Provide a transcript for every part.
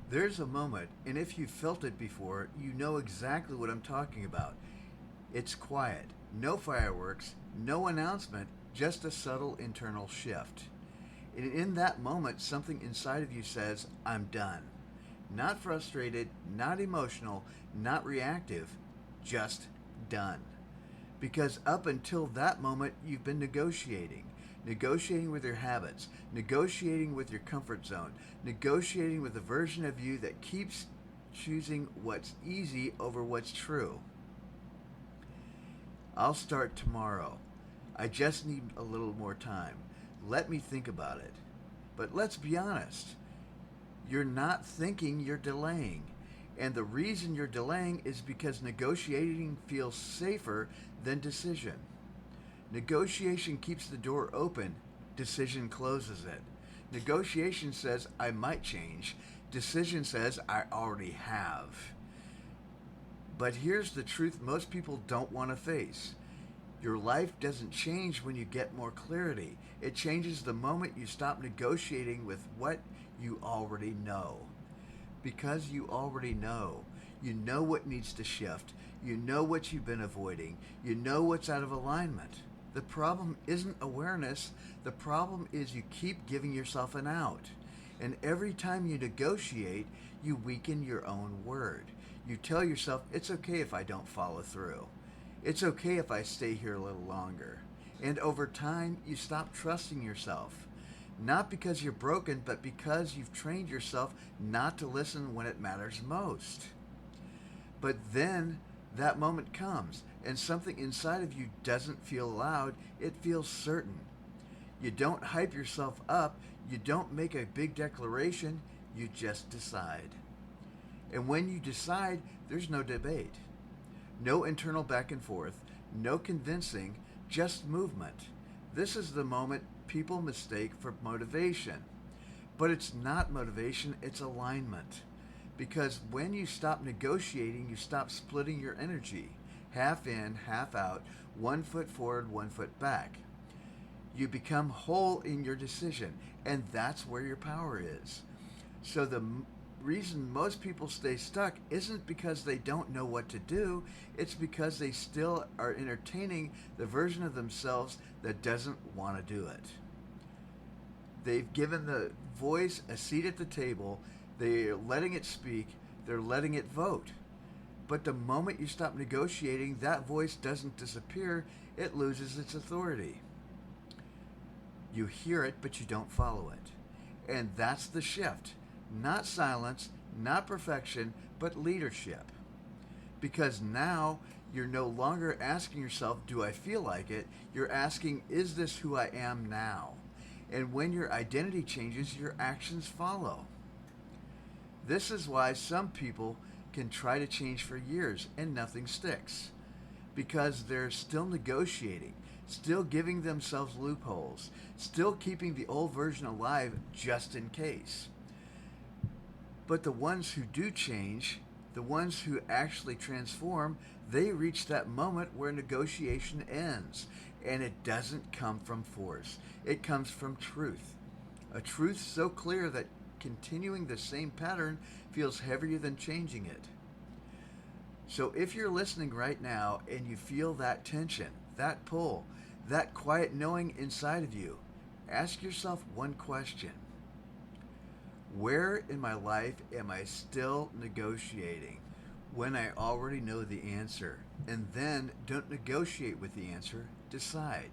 There's a moment, and if you've felt it before, you know exactly what I'm talking about. It's quiet, no fireworks, no announcement, just a subtle internal shift. And in that moment, something inside of you says, I'm done. Not frustrated, not emotional, not reactive, just done. Because up until that moment, you've been negotiating with your habits, negotiating with your comfort zone, negotiating with a version of you that keeps choosing what's easy over what's true. I'll start tomorrow. I just need a little more time. Let me think about it. But let's be honest. You're not thinking, you're delaying. And the reason you're delaying is because negotiating feels safer than decision. Negotiation keeps the door open, decision closes it. Negotiation says, I might change. Decision says, I already have. But here's the truth most people don't want to face. Your life doesn't change when you get more clarity. It changes the moment you stop negotiating with what you already know. Because you know what needs to shift. You know what you've been avoiding. You know what's out of alignment. The problem isn't awareness. The problem is you keep giving yourself an out. And every time you negotiate, you weaken your own word. You tell yourself, it's okay if I don't follow through. It's okay if I stay here a little longer. And over time, you stop trusting yourself. Not because you're broken, but because you've trained yourself not to listen when it matters most. But then that moment comes, and something inside of you doesn't feel loud, it feels certain. You don't hype yourself up, you don't make a big declaration, you just decide. And when you decide, there's no debate. No internal back and forth, no convincing, just movement. This is the moment people mistake for motivation. But it's not motivation, it's alignment. Because when you stop negotiating, you stop splitting your energy. Half in, half out, 1 foot forward, 1 foot back. You become whole in your decision, and that's where your power is. So the reason most people stay stuck isn't because they don't know what to do, it's because they still are entertaining the version of themselves that doesn't want to do it. They've given the voice a seat at the table, they're letting it speak, they're letting it vote. But the moment you stop negotiating, that voice doesn't disappear, it loses its authority. You hear it, but you don't follow it. And that's the shift. Not silence, not perfection, but leadership. Because now you're no longer asking yourself, do I feel like it? You're asking, is this who I am now? And when your identity changes, your actions follow. This is why some people can try to change for years and nothing sticks. Because they're still negotiating, still giving themselves loopholes, still keeping the old version alive just in case. But the ones who do change, the ones who actually transform, they reach that moment where negotiation ends. And it doesn't come from force, it comes from truth. A truth so clear that continuing the same pattern feels heavier than changing it. So if you're listening right now and you feel that tension, that pull, that quiet knowing inside of you, ask yourself one question. Where in my life am I still negotiating when I already know the answer? And then don't negotiate with the answer, decide.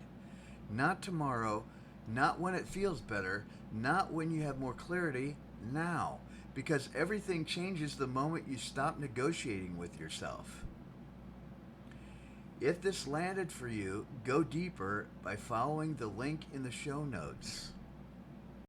Not tomorrow, not when it feels better, not when you have more clarity, now. Because everything changes the moment you stop negotiating with yourself. If this landed for you, go deeper by following the link in the show notes.